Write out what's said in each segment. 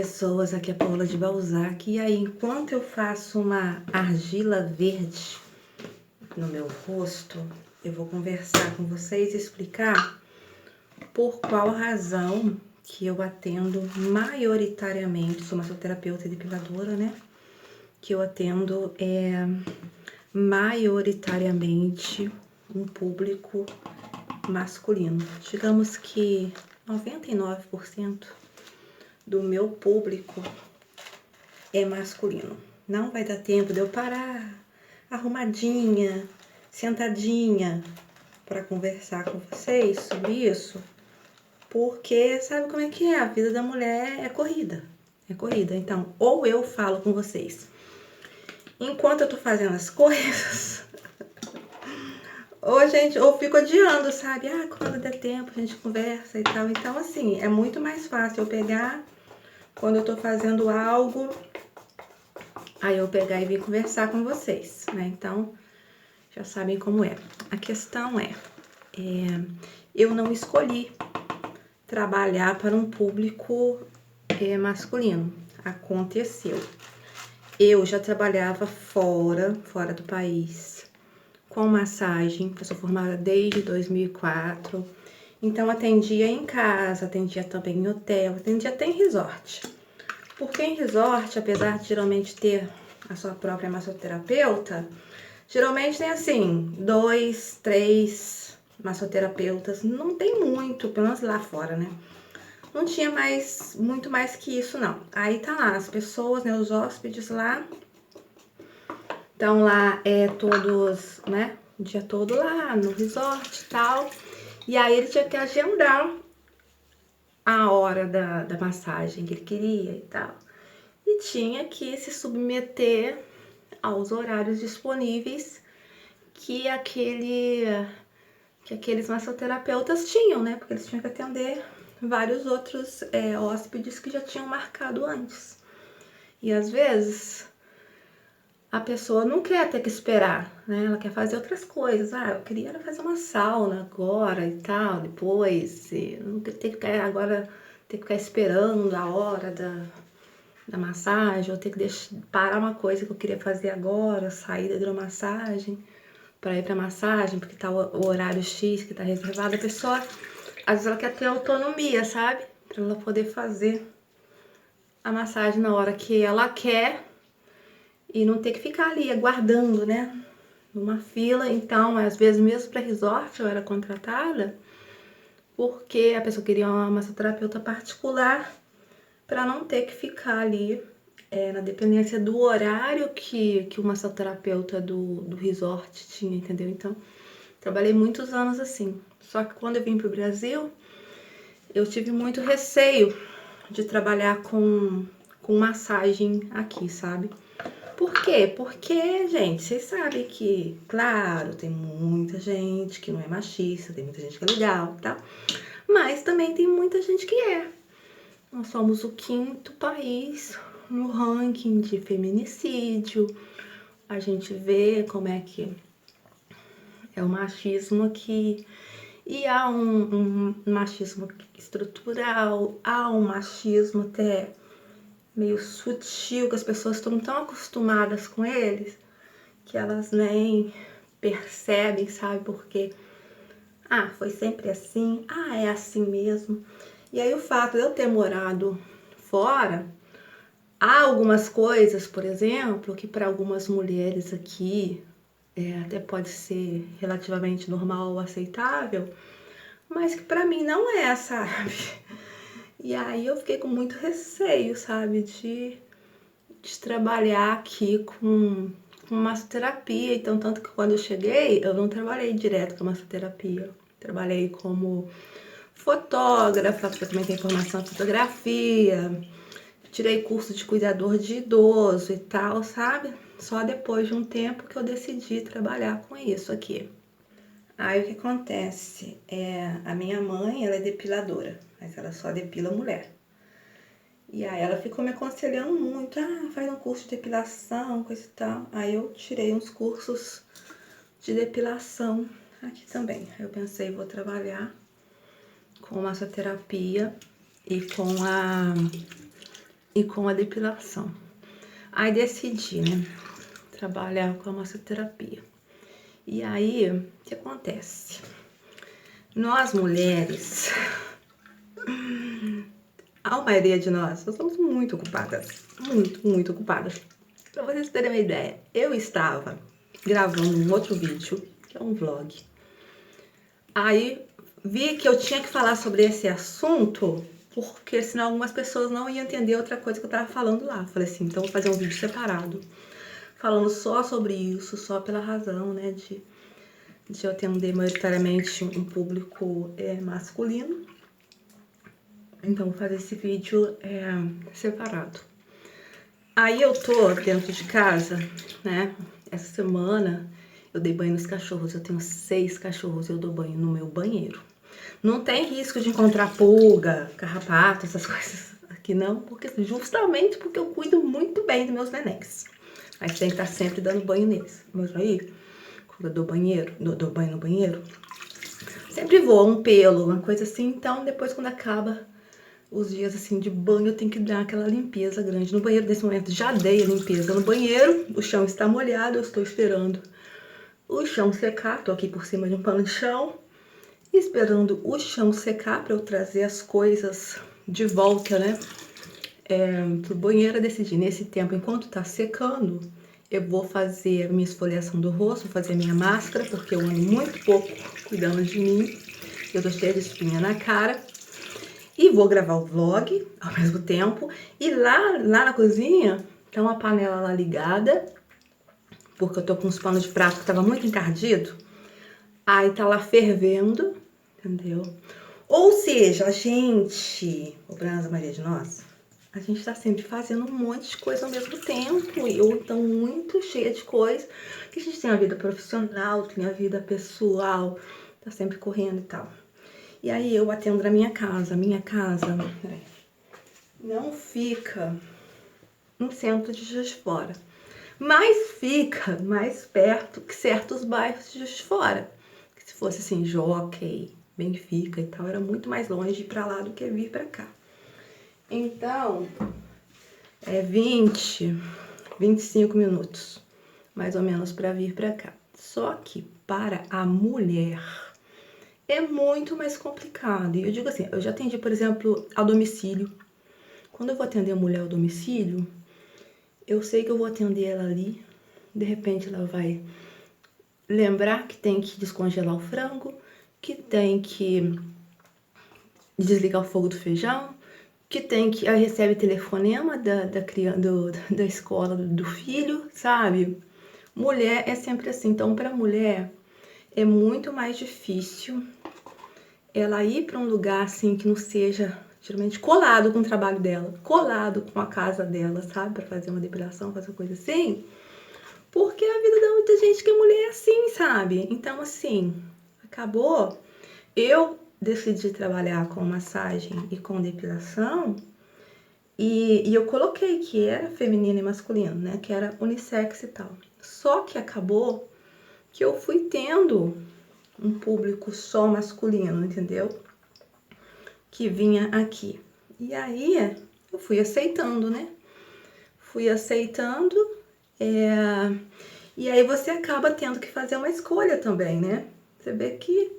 pessoas, aqui é a Paula de Balzac. E aí, enquanto eu faço uma argila verde no meu rosto, eu vou conversar com vocês e explicar por qual razão que eu atendo maioritariamente, sou massoterapeuta e depiladora, né? Que eu atendo maioritariamente um público masculino. Digamos que 99% do meu público é masculino. Não vai dar tempo de eu parar arrumadinha, sentadinha para conversar com vocês sobre isso, porque sabe como é que é? A vida da mulher é corrida. É corrida. Então, ou eu falo com vocês enquanto eu tô fazendo as coisas, ou fico adiando, sabe? Ah, quando der tempo a gente conversa e tal. Então, assim, é muito mais fácil eu pegar quando eu tô fazendo algo, aí eu pegar e vir conversar com vocês, né? Então, já sabem como é. A questão eu não escolhi trabalhar para um público masculino. Aconteceu. Eu já trabalhava fora do país, com massagem, eu sou formada desde 2004. Então, atendia em casa, atendia também em hotel, atendia até em resort. Porque em resort, apesar de geralmente ter a sua própria massoterapeuta, geralmente tem assim, 2, 3 massoterapeutas. Não tem muito, pelo menos lá fora, né? Não tinha muito mais que isso, não. Aí tá lá, as pessoas, né, os hóspedes lá, estão lá todos, né, o dia todo lá no resort e tal. E aí ele tinha que agendar a hora da massagem que ele queria e tal. E tinha que se submeter aos horários disponíveis que aqueles massoterapeutas tinham, né? Porque eles tinham que atender vários outros hóspedes que já tinham marcado antes. E às vezes a pessoa não quer ter que esperar, né? Ela quer fazer outras coisas. Ah, eu queria fazer uma sauna agora e tal, depois. E não ter que ficar agora, ter que ficar esperando a hora da massagem, ou ter que parar uma coisa que eu queria fazer agora, sair da hidromassagem para ir para massagem, porque tá o horário X que tá reservado. A pessoa, às vezes ela quer ter autonomia, sabe? Para ela poder fazer a massagem na hora que ela quer e não ter que ficar ali aguardando, né? Numa fila. Então, às vezes mesmo para resort eu era contratada porque a pessoa queria uma massoterapeuta particular para não ter que ficar ali na dependência do horário que o massoterapeuta do resort tinha, entendeu? Então, trabalhei muitos anos assim. Só que quando eu vim pro Brasil, eu tive muito receio de trabalhar com massagem aqui, sabe? Por quê? Porque, gente, vocês sabem que, claro, tem muita gente que não é machista, tem muita gente que é legal, tá? Mas também tem muita gente que é. Nós somos o 5º país no ranking de feminicídio. A gente vê como é que é o machismo aqui. E há um machismo estrutural, há um machismo até meio sutil, que as pessoas estão tão acostumadas com eles que elas nem percebem, sabe? Porque, foi sempre assim, é assim mesmo. E aí o fato de eu ter morado fora, há algumas coisas, por exemplo, que para algumas mulheres aqui até pode ser relativamente normal ou aceitável, mas que para mim não é, sabe? E aí eu fiquei com muito receio, sabe, de trabalhar aqui com massoterapia. Então, tanto que quando eu cheguei, eu não trabalhei direto com massoterapia. Trabalhei como fotógrafa, porque eu também tenho formação em fotografia. Tirei curso de cuidador de idoso e tal, sabe? Só depois de um tempo que eu decidi trabalhar com isso aqui. Aí o que acontece? A minha mãe, ela é depiladora, mas ela só depila mulher. E aí ela ficou me aconselhando muito, faz um curso de depilação, coisa e tal. Aí eu tirei uns cursos de depilação aqui também. Aí eu pensei, vou trabalhar com massoterapia e com e com a depilação. Aí decidi, né, trabalhar com a massoterapia. E aí, o que acontece? Nós mulheres, a maioria de nós somos muito ocupadas, muito ocupadas. Pra vocês terem uma ideia, eu estava gravando um outro vídeo, que é um vlog. Aí vi que eu tinha que falar sobre esse assunto, porque senão algumas pessoas não iam entender outra coisa que eu tava falando lá. Falei assim, então vou fazer um vídeo separado, falando só sobre isso, só pela razão, né, de eu atender majoritariamente um público masculino. Então vou fazer esse vídeo separado. Aí eu tô dentro de casa, né, essa semana eu dei banho nos cachorros, eu tenho 6 cachorros, eu dou banho no meu banheiro. Não tem risco de encontrar pulga, carrapato, essas coisas aqui não, porque justamente porque eu cuido muito bem dos meus nenéns. Mas tem que estar sempre dando banho neles. Mas aí, quando eu dou banho no banheiro, sempre voa um pelo, uma coisa assim. Então, depois quando acaba os dias assim de banho, eu tenho que dar aquela limpeza grande no banheiro. Nesse momento já dei a limpeza no banheiro, o chão está molhado, eu estou esperando o chão secar. Tô aqui por cima de um pano de chão, esperando o chão secar para eu trazer as coisas de volta, né, pro banheiro. Eu decidi, nesse tempo, enquanto tá secando, eu vou fazer a minha esfoliação do rosto, vou fazer a minha máscara, porque eu ando muito pouco cuidando de mim. Eu tô cheia de espinha na cara. E vou gravar o vlog ao mesmo tempo. E lá na cozinha, tá uma panela lá ligada, porque eu tô com uns panos de prato que tava muito encardido. Aí tá lá fervendo, entendeu? Ou seja, a gente, o Brasa Maria de Nós, a gente tá sempre fazendo um monte de coisa ao mesmo tempo. E eu tô muito cheia de coisa, que a gente tem a vida profissional, tem a vida pessoal, tá sempre correndo e tal. E aí eu atendo na minha casa. Minha casa não fica no centro de Juiz de Fora, mas fica mais perto que certos bairros de Juiz de Fora. Que se fosse assim, Jockey, Benfica e tal, era muito mais longe de ir pra lá do que vir pra cá. Então, 25 minutos, mais ou menos, pra vir pra cá. Só que para a mulher é muito mais complicado. E eu digo assim, eu já atendi, por exemplo, a domicílio. Quando eu vou atender a mulher ao domicílio, eu sei que eu vou atender ela ali. De repente ela vai lembrar que tem que descongelar o frango, que tem que desligar o fogo do feijão, que tem que... Ela recebe telefonema da escola do filho, sabe? Mulher é sempre assim. Então, para mulher, é muito mais difícil ela ir para um lugar assim que não seja geralmente colado com o trabalho dela, colado com a casa dela, sabe? Para fazer uma depilação, fazer uma coisa assim. Porque a vida da muita gente que é mulher é assim, sabe? Então, assim, acabou. Eu decidi trabalhar com massagem e com depilação e eu coloquei que era feminino e masculino, né? Que era unissex e tal. Só que acabou que eu fui tendo um público só masculino, entendeu? Que vinha aqui. E aí eu fui aceitando, né? Fui aceitando. E aí você acaba tendo que fazer uma escolha também, né? Você vê que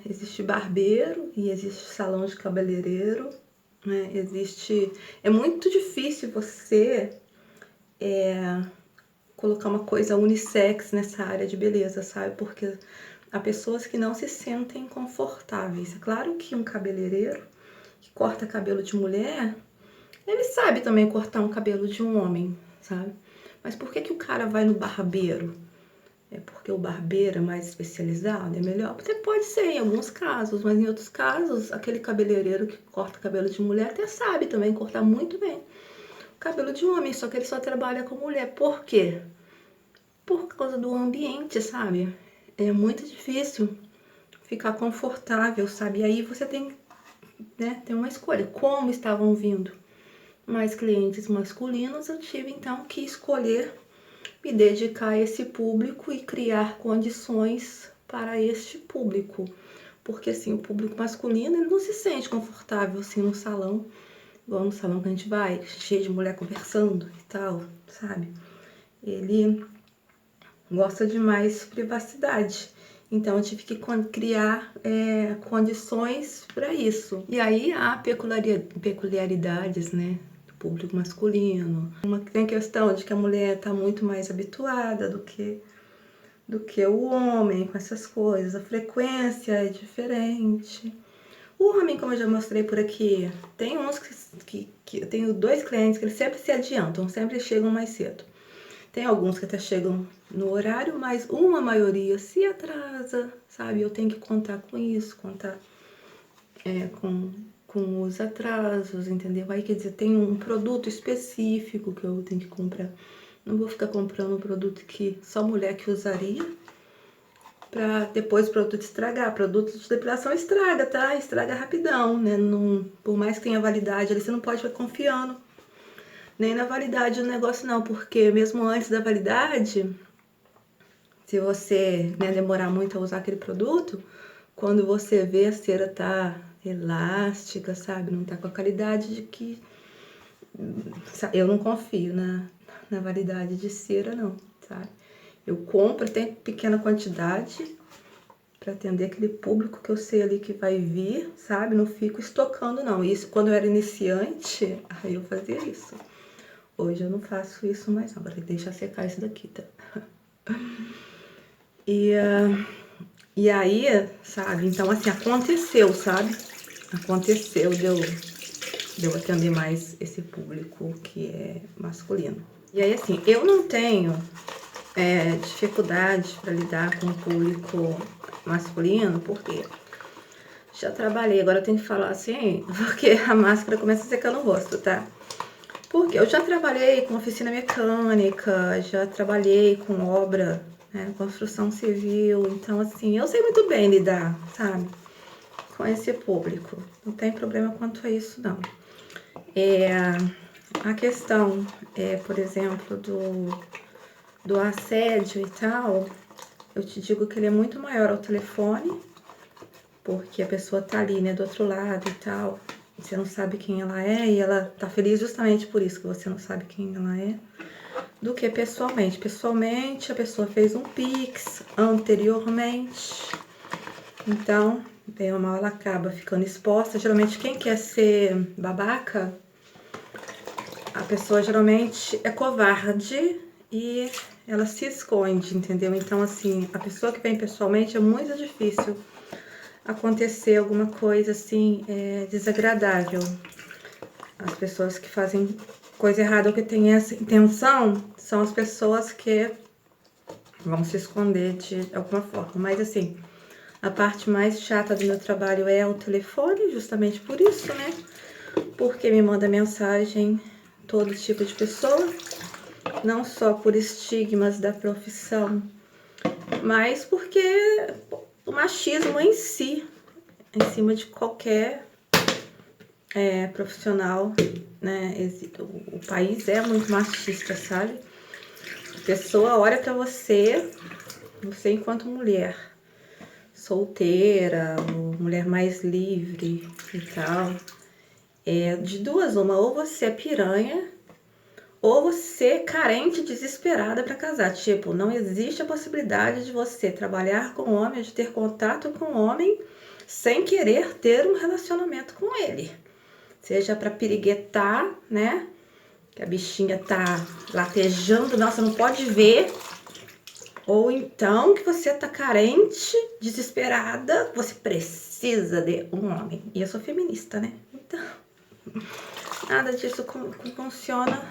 existe barbeiro e existe salão de cabeleireiro, né? É muito difícil você colocar uma coisa unissex nessa área de beleza, sabe? Porque há pessoas que não se sentem confortáveis. É claro que um cabeleireiro que corta cabelo de mulher, ele sabe também cortar um cabelo de um homem, sabe? Mas por que que o cara vai no barbeiro? É porque o barbeiro é mais especializado? É melhor? Até pode ser em alguns casos, mas em outros casos, aquele cabeleireiro que corta cabelo de mulher até sabe também cortar muito bem o cabelo de homem, só que ele só trabalha com mulher. Por quê? Por causa do ambiente, sabe? É muito difícil ficar confortável, sabe? E aí você tem, né, tem uma escolha. Como estavam vindo mais clientes masculinos, eu tive então que escolher me dedicar a esse público e criar condições para este público. Porque assim, o público masculino ele não se sente confortável assim no salão igual no salão que a gente vai, cheio de mulher conversando e tal, sabe? Ele gosta de mais privacidade. Então eu tive que criar condições para isso. E aí há peculiaridades, né? Do público masculino. Tem a questão de que a mulher está muito mais habituada do que o homem com essas coisas. A frequência é diferente. O homem, como eu já mostrei por aqui, tem uns que eu tenho 2 clientes que eles sempre se adiantam, sempre chegam mais cedo. Tem alguns que até chegam no horário, mas uma maioria se atrasa, sabe? Eu tenho que contar com isso, contar com os atrasos, entendeu? Aí, quer dizer, tem um produto específico que eu tenho que comprar. Não vou ficar comprando um produto que só mulher que usaria, pra depois o produto estragar. Produto de depilação estraga, tá? Estraga rapidão, né? Não, por mais que tenha validade, ali você não pode ficar confiando nem na validade do negócio não, porque mesmo antes da validade, se você, né, demorar muito a usar aquele produto, quando você vê a cera tá elástica, sabe, não tá com a qualidade de que eu não confio na validade de cera não, sabe? Eu compro, tem pequena quantidade para atender aquele público que eu sei ali que vai vir, sabe? Não fico estocando não. Isso quando eu era iniciante, aí eu fazia isso. Hoje eu não faço isso mais não, agora deixa secar isso daqui, tá? E aí, sabe, então assim, aconteceu, sabe? Aconteceu de eu atender mais esse público que é masculino. E aí, assim, eu não tenho dificuldade para lidar com o público masculino, porque já trabalhei, agora eu tenho que falar assim, porque a máscara começa a secar no rosto, tá? Porque eu já trabalhei com oficina mecânica, já trabalhei com obra, né, construção civil, então assim, eu sei muito bem lidar, sabe, com esse público. Não tem problema quanto a isso, não. A questão, por exemplo, do assédio e tal, eu te digo que ele é muito maior ao telefone, porque a pessoa tá ali, né, do outro lado e tal. Você não sabe quem ela é e ela tá feliz justamente por isso que você não sabe quem ela é, do que pessoalmente. Pessoalmente, a pessoa fez um Pix anteriormente, então, bem ou mal, ela acaba ficando exposta. Geralmente, quem quer ser babaca, a pessoa geralmente é covarde e ela se esconde, entendeu? Então, assim, a pessoa que vem pessoalmente é muito difícil acontecer alguma coisa assim desagradável. As pessoas que fazem coisa errada ou que têm essa intenção são as pessoas que vão se esconder de alguma forma. Mas assim, a parte mais chata do meu trabalho é o telefone, justamente por isso, né? Porque me manda mensagem todo tipo de pessoa, não só por estigmas da profissão, mas porque o machismo em si, em cima de qualquer profissional, né? O país é muito machista, sabe? A pessoa olha pra você enquanto mulher solteira, ou mulher mais livre e tal. De duas uma, ou você é piranha, ou você é carente, desesperada pra casar. Tipo, não existe a possibilidade de você trabalhar com homem, de ter contato com homem, sem querer ter um relacionamento com ele. Seja pra piriguetar, né? Que a bichinha tá latejando, nossa, não pode ver. Ou então que você tá carente, desesperada, você precisa de um homem. E eu sou feminista, né? Então, nada disso funciona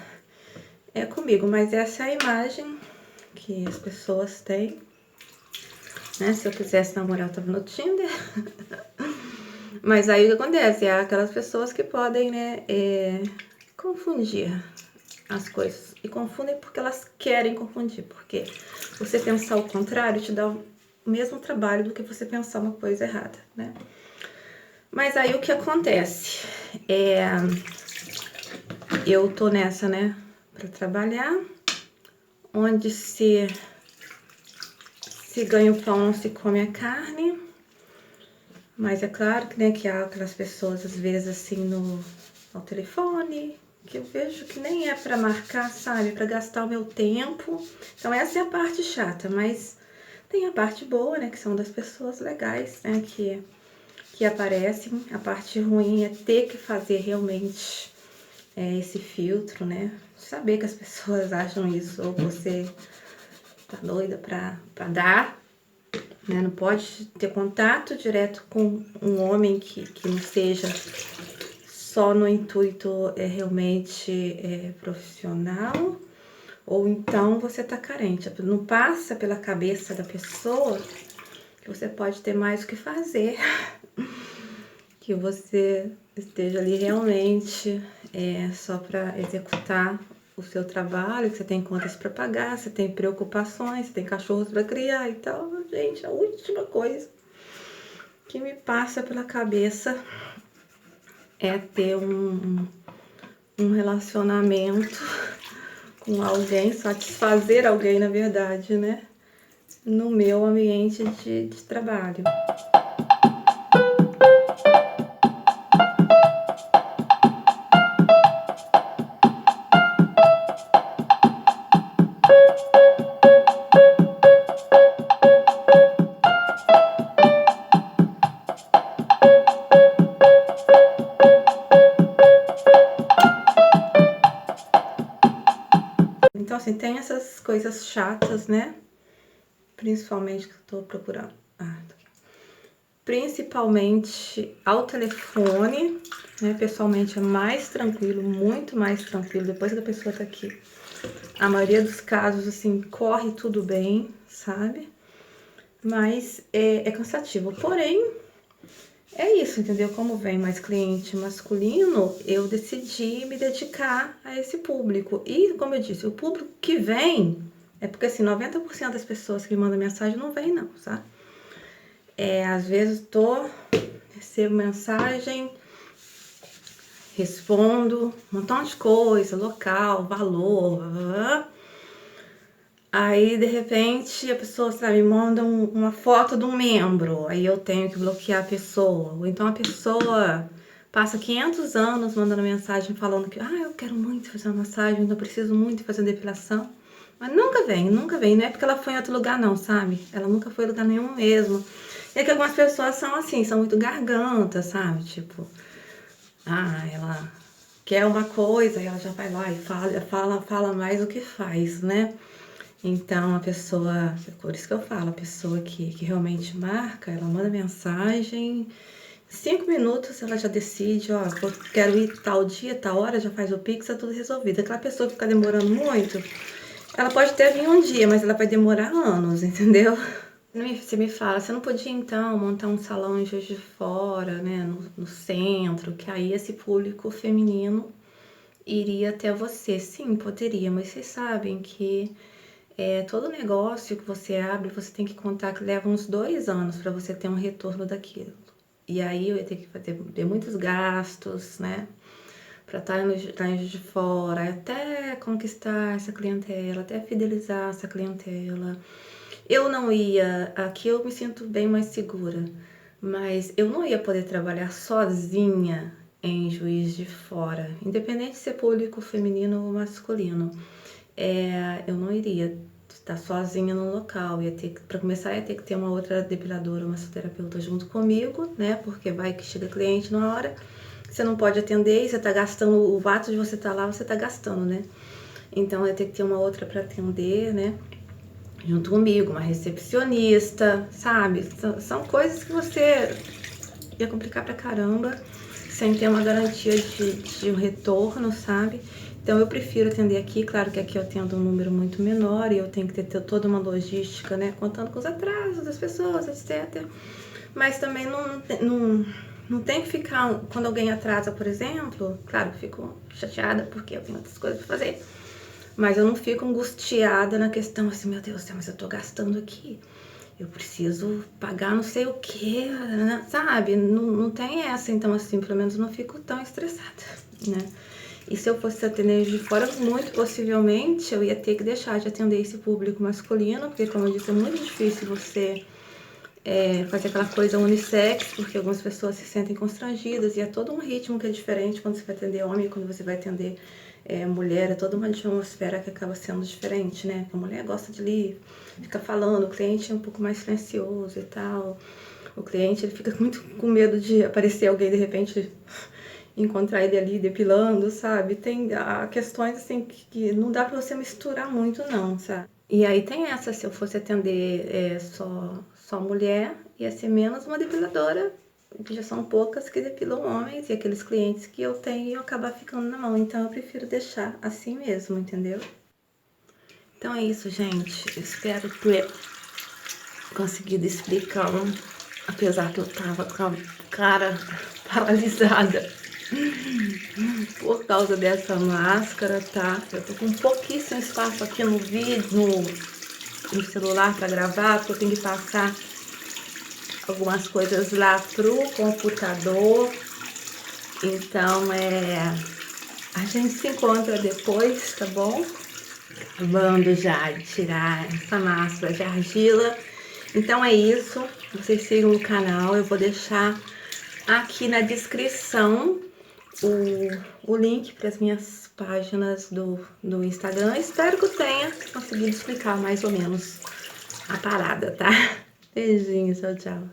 comigo. Mas essa é a imagem que as pessoas têm, né? Se eu quisesse namorar, eu tava no Tinder. Mas aí o que acontece? É aquelas pessoas que podem, né, confundir as coisas. E confundem porque elas querem confundir. Porque você pensar o contrário te dá o mesmo trabalho do que você pensar uma coisa errada, né? Mas aí o que acontece? Eu tô nessa, né, pra trabalhar, onde se ganha o pão, não se come a carne. Mas é claro que, né, que há aquelas pessoas, às vezes, assim, ao telefone, que eu vejo que nem é para marcar, sabe? Para gastar o meu tempo. Então essa é a parte chata, mas tem a parte boa, né? Que são das pessoas legais, né? Que aparecem. A parte ruim é ter que fazer realmente esse filtro, né? Saber que as pessoas acham isso, ou você tá doida pra dar, né? Não pode ter contato direto com um homem que não seja só no intuito realmente profissional, ou então você tá carente. Não passa pela cabeça da pessoa que você pode ter mais o que fazer, que você esteja ali realmente só para executar o seu trabalho, que você tem contas para pagar, você tem preocupações, você tem cachorros para criar e tal. Gente, a última coisa que me passa pela cabeça é ter um relacionamento com alguém, satisfazer alguém, na verdade, né? No meu ambiente de trabalho. Então, assim, tem essas coisas chatas, né? Principalmente que eu tô procurando. Tá aqui. Principalmente ao telefone, né? Pessoalmente é mais tranquilo, muito mais tranquilo, depois que a pessoa tá aqui. A maioria dos casos, assim, corre tudo bem, sabe? Mas é cansativo. Porém, é isso, entendeu? Como vem mais cliente masculino, eu decidi me dedicar a esse público. E, como eu disse, o público que vem é porque, assim, 90% das pessoas que mandam mensagem não vem, não, sabe? Às vezes recebo mensagem, respondo um montão de coisa, local, valor, blá, blá, blá. Aí, de repente, a pessoa, sabe, manda uma foto de um membro, aí eu tenho que bloquear a pessoa. Ou então a pessoa passa 500 anos mandando mensagem falando que eu quero muito fazer uma massagem, eu preciso muito fazer depilação. Mas nunca vem, nunca vem. Não é porque ela foi em outro lugar não, sabe? Ela nunca foi em lugar nenhum mesmo. E é que algumas pessoas são assim, são muito gargantas, sabe? Tipo, ela quer uma coisa e ela já vai lá e fala mais do que faz, né? Então, a pessoa, por isso que eu falo, a pessoa que realmente marca, ela manda mensagem, 5 minutos ela já decide, ó, quero ir tal dia, tal hora, já faz o Pix, é tudo resolvido. Aquela pessoa que fica demorando muito, ela pode até vir um dia, mas ela vai demorar anos, entendeu? Você me fala, você não podia então montar um salão em Juiz de Fora, né, no centro, que aí esse público feminino iria até você. Sim, poderia, mas vocês sabem que todo negócio que você abre, você tem que contar que leva uns 2 anos para você ter um retorno daquilo. E aí eu ia ter que ter muitos gastos, né? Para estar em Juiz de Fora, até conquistar essa clientela, até fidelizar essa clientela. Eu não ia, aqui eu me sinto bem mais segura, mas eu não ia poder trabalhar sozinha em Juiz de Fora, independente de ser público feminino ou masculino. Eu não iria estar sozinha no local, para começar ia ter que ter uma outra depiladora, uma massoterapeuta junto comigo, né? Porque vai que chega cliente na hora, você não pode atender e você tá gastando, o ato de você estar lá, você tá gastando, né? Então ia ter que ter uma outra para atender, né? Junto comigo, uma recepcionista, sabe? São coisas que você ia complicar pra caramba, sem ter uma garantia de um retorno, sabe? Então eu prefiro atender aqui, claro que aqui eu atendo um número muito menor e eu tenho que ter toda uma logística, né? Contando com os atrasos das pessoas, etc. Mas também não tem que ficar, quando alguém atrasa, por exemplo, claro, eu fico chateada porque eu tenho outras coisas pra fazer. Mas eu não fico angustiada na questão assim, meu Deus do céu, mas eu tô gastando aqui. Eu preciso pagar não sei o que, sabe? Não tem essa, então assim, pelo menos não fico tão estressada, né? E se eu fosse atender de fora, muito possivelmente eu ia ter que deixar de atender esse público masculino, porque como eu disse, é muito difícil você fazer aquela coisa unissex, porque algumas pessoas se sentem constrangidas, e é todo um ritmo que é diferente quando você vai atender homem e quando você vai atender mulher, é toda uma atmosfera que acaba sendo diferente, né? A mulher gosta de ali, ficar falando, o cliente é um pouco mais silencioso e tal. O cliente, ele fica muito com medo de aparecer alguém, de repente, encontrar ele ali depilando, sabe? Tem questões, assim, que não dá pra você misturar muito, não, sabe? E aí tem essa, se eu fosse atender só mulher, ia ser menos uma depiladora, que já são poucas que depilam homens, e aqueles clientes que eu tenho iam acabar ficando na mão. Então eu prefiro deixar assim mesmo, entendeu? Então é isso, gente. Espero ter conseguido explicar, apesar que eu tava com a cara paralisada por causa dessa máscara, tá? Eu tô com pouquíssimo espaço aqui no vídeo, no celular para gravar, porque eu tenho que passar algumas coisas lá pro computador. Então, a gente se encontra depois, tá bom? Acabando já de tirar essa máscara de argila. Então é isso, vocês sigam o canal, eu vou deixar aqui na descrição o link para as minhas páginas do Instagram. Espero que eu tenha conseguido explicar mais ou menos a parada, tá? Beijinho, tchau, tchau.